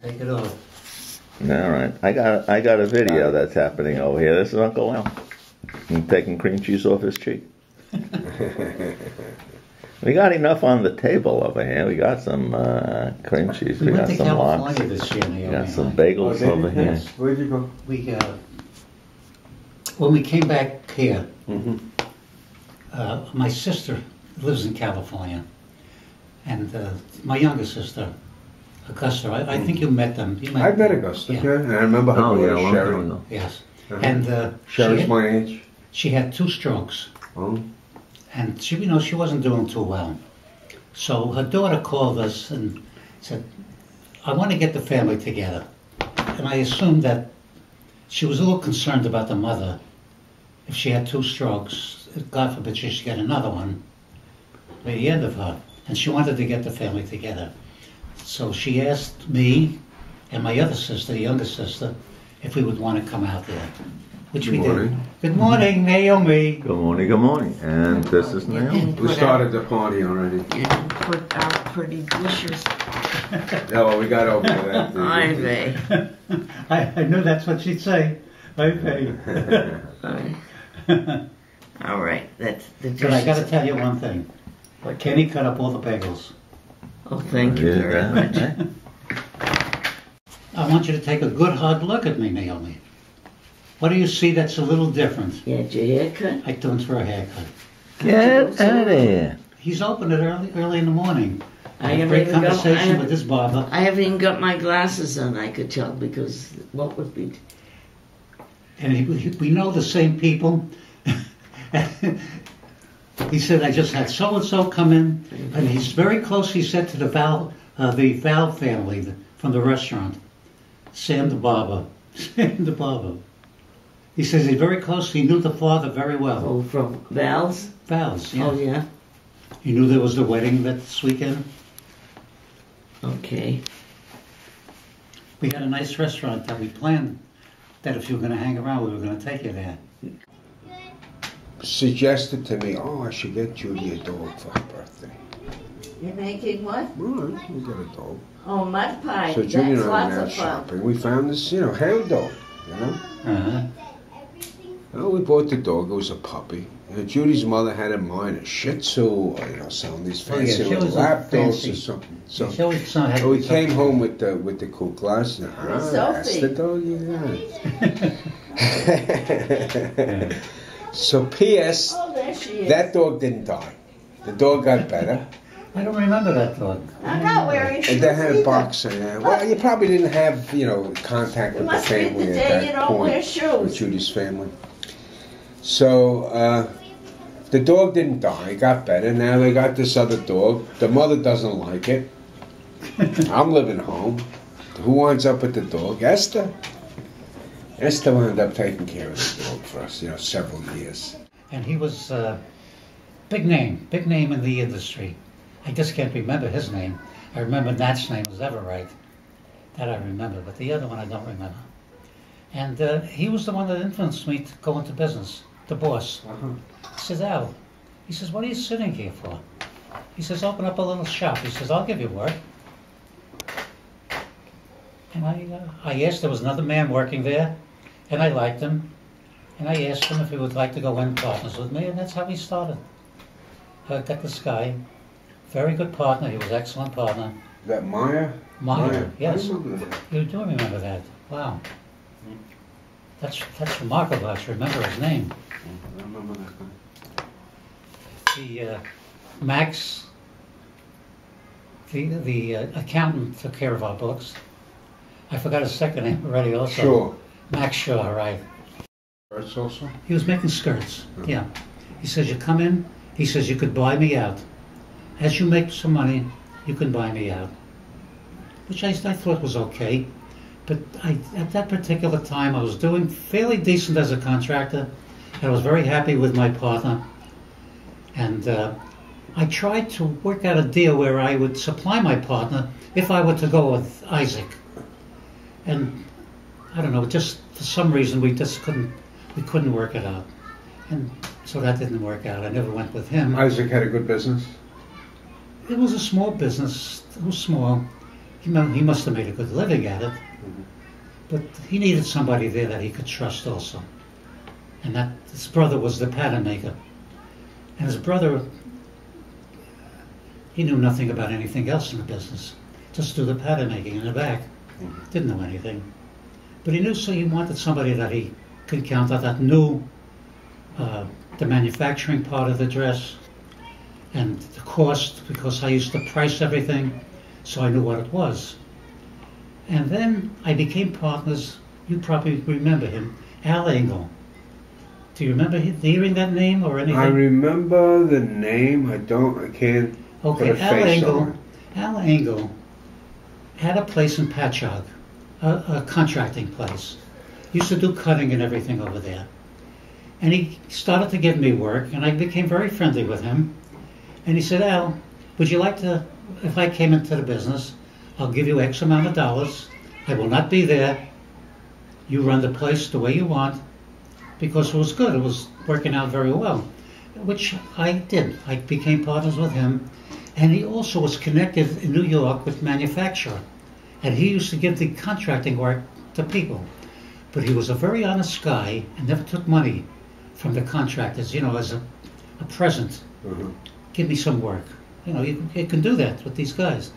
Take it off. All right, I got a video that's happening over here. This is Uncle Al. He's taking cream cheese off his cheek. We got enough on the table over here. We got some cream cheese. We went got to some California lox. this year, Naomi. We got some and bagels over here. Where'd you go? I. When we came back here, my sister lives in California, and my younger sister, Augusta. I think you met them. You I met Augusta, yeah. And I remember her daughter, long Sherry. time ago. Yes. Uh-huh. And Sherry's my age. she had 2 strokes, Oh. and she wasn't doing too well. So her daughter called us and said, "I want to get the family together." And I assumed that she was a little concerned about the mother. If she had 2 strokes, God forbid she should get another one by the end of her. And she wanted to get the family together. So she asked me and my other sister, the younger sister, if we would want to come out there, which we did. Good morning, Naomi. Good morning, good morning. And this is Naomi. We started the party already. And put out pretty dishes. No, well, we got over that. I may. I knew that's what she'd say. Okay. All right, that's the dishes. But I got to tell you one thing. Kenny cut up all the bagels. Oh, thank you very much. I want you to take a good hard look at me, Naomi. What do you see that's a little different? You had your hair cut? I took him for a haircut. Get out of here. He's opened it early in the morning. I had a haven't great even got- conversation with this barber. I haven't even got my glasses on, I could tell, because what would be... And we know the same people. He said, I just had so-and-so come in, and he's very close, he said, to the Val family from the restaurant. Sam the barber. Sam the barber. He says he's very close, he knew the father very well. Oh, from Val's? Val's, yeah. Oh, yeah? He knew there was the wedding this weekend. Okay. We had a nice restaurant that we planned that if you were going to hang around, we were going to take you there. Suggested to me, oh, I should get Judy a dog for her birthday. You're making what? All right, we got a dog. Oh, mud pie. So Judy and That's I lots went out of fun. shopping. We found this, hound dog, Uh-huh. Well, we bought the dog. It was a puppy. Judy's mother had in mind a Shih Tzu, or, some of these fancy she little was lap dogs fancy. or something. So, She always had we came home with the cool glass. And, that's Sophie. the dog you got. So, P.S. Oh, there she is. That dog didn't die. The dog got better. I don't remember that dog. I'm not wearing shoes And they had a either. box in there. Well, you probably didn't have, contact It with the must be family the at day that you don't wear point. shoes. With Judy's family. So, the dog didn't die. It got better. Now they got this other dog. The mother doesn't like it. I'm living home. Who winds up with the dog? Esther. Esther wound up taking care of the dog for us, several years. And he was big name in the industry. I just can't remember his name. I remember Nat's name was Everett. That I remember, but the other one I don't remember. And he was the one that influenced me to go into business, the boss. He says, Al, he says, what are you sitting here for? He says, open up a little shop. He says, I'll give you work. And I asked, there was another man working there, and I liked him. And I asked him if he would like to go in partners with me, and that's how we started. I got this guy, very good partner. He was an excellent partner. Is that Maya? Meyer, yes. I remember that. You do remember that. Wow. That's remarkable. I should remember his name. I remember that guy. The Max, the accountant, took care of our books. I forgot his second name already. Also, Sure. Max Shaw, right? Skirts also? He was making skirts. Yeah. He says, you come in. He says, you could buy me out. As you make some money, you can buy me out. Which I thought was okay. But at that particular time, I was doing fairly decent as a contractor. I was very happy with my partner. And I tried to work out a deal where I would supply my partner if I were to go with Isaac. And I don't know, just for some reason we couldn't work it out. And so that didn't work out. I never went with him. Isaac had a good business? It was a small business. It was small. he must have made a good living at it. But he needed somebody there that he could trust also. And that his brother was the pattern maker. And his brother, he knew nothing about anything else in the business. Just do the pattern making in the back. Didn't know anything. But he knew, so he wanted somebody that he could count on, that knew the manufacturing part of the dress and the cost, because I used to price everything, so I knew what it was. And then I became partners. You probably remember him, Al Engel. Do you remember hearing that name or anything? I remember the name. I can't Okay, put a face on it. Al Engel had a place in Patchogue, a contracting place. He used to do cutting and everything over there. And he started to give me work, and I became very friendly with him. And he said, Al, would you like to, if I came into the business, I'll give you X amount of dollars. I will not be there. You run the place the way you want. Because it was good. It was working out very well, which I did. I became partners with him. And he also was connected in New York with manufacturer. And he used to give the contracting work to people. But he was a very honest guy and never took money from the contractors, you know, as a present. Give me some work. You know, you can do that with these guys.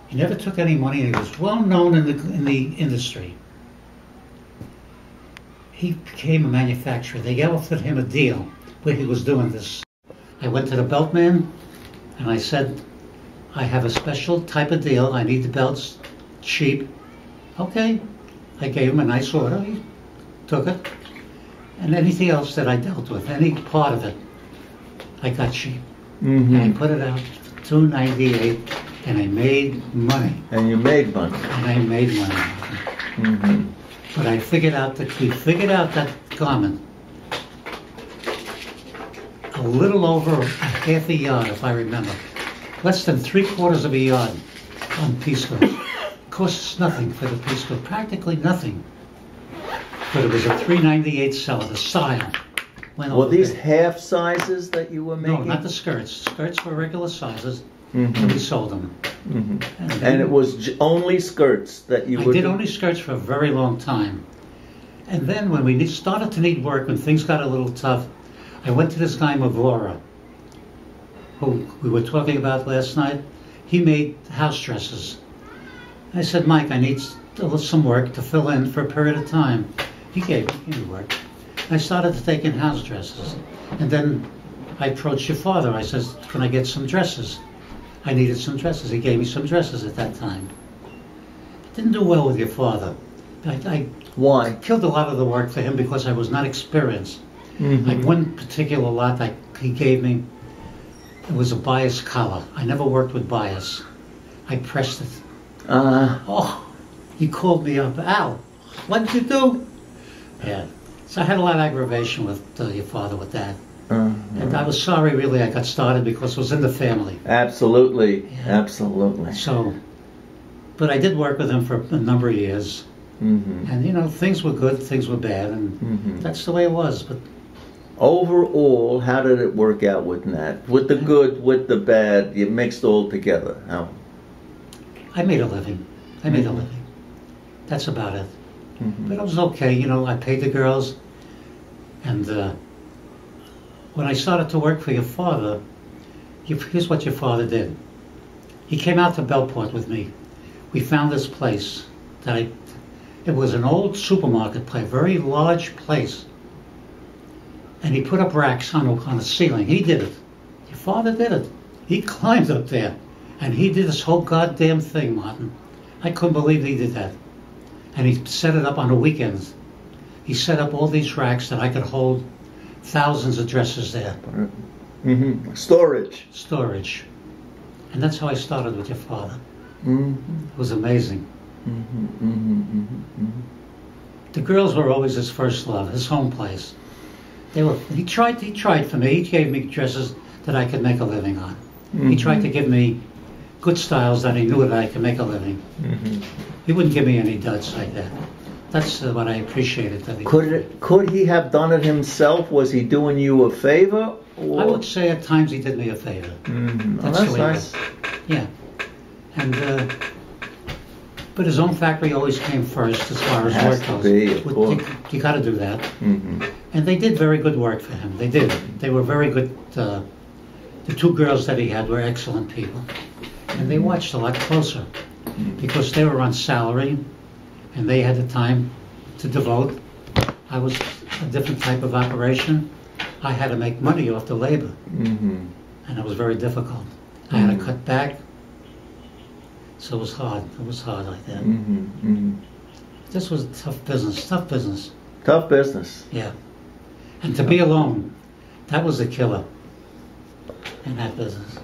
He never took any money, and he was well known in the industry. He became a manufacturer. They offered him a deal where he was doing this. I went to the belt man and I said, I have a special type of deal. I need the belts cheap. Okay. I gave him a nice order. He took it. And anything else that I dealt with, any part of it, I got cheap. And I put it out for $2.98, and I made money. And you made money. And I made money. But we figured out that garment a little over a half a yard, if I remember. Less than 3/4 of a yard on Pisco. Costs nothing for the Pisco, practically nothing. But it was a $3.98 seller, the style. Were these half sizes that you were making? No, not the skirts. Skirts were regular sizes, and we sold them. And it was only skirts that you were... I did only skirts for a very long time. And then when we started to need work, when things got a little tough, I went to this guy Mavora, who we were talking about last night. He made house dresses. I said, Mike, I need some work to fill in for a period of time. He gave me work. I started to take in house dresses. And then I approached your father. I said, can I get some dresses? I needed some dresses. He gave me some dresses at that time. Didn't do well with your father. Why? Killed a lot of the work for him because I was not experienced. Like one particular lot that he gave me, it was a bias collar. I never worked with bias. I pressed it. He called me up, Al, what did you do? Yeah. So I had a lot of aggravation with your father with that. And I was sorry, really, I got started because it was in the family. Absolutely, absolutely. So, but I did work with him for a number of years. And, you know, things were good, things were bad, and that's the way it was. But overall, how did it work out with Nat? With the good, with the bad, you mixed all together. How? I made a living. That's about it. But it was okay, you know, I paid the girls. And when I started to work for your father, here's what your father did. He came out to Belport with me. We found this place that it was an old supermarket place, very large place. And he put up racks on the ceiling. He did it. Your father did it. He climbed up there. And he did this whole goddamn thing, Martin. I couldn't believe he did that. And he set it up on the weekends. He set up all these racks that I could hold thousands of dresses there. Storage. And that's how I started with your father. It was amazing. The girls were always his first love, his home place. He tried for me. He gave me dresses that I could make a living on. He tried to give me good styles that he knew that I could make a living. He wouldn't give me any duds like that. That's what I appreciated. That he could he have done it himself? Was he doing you a favor? Or? I would say at times he did me a favor. That's nice. Yeah. And But his own factory always came first as far as Has work to goes. be, of course. You got to do that. Mm-hmm. And they did very good work for him. They did. They were very good. The two girls that he had were excellent people. And they watched a lot closer because they were on salary and they had the time to devote. I was a different type of operation. I had to make money off the labor. Mm-hmm. And it was very difficult. I had to cut back. So it was hard. It was hard like that. Mm-hmm. Mm-hmm. This was tough business. Tough business. Tough business. Yeah. And to be alone, that was the killer in that business.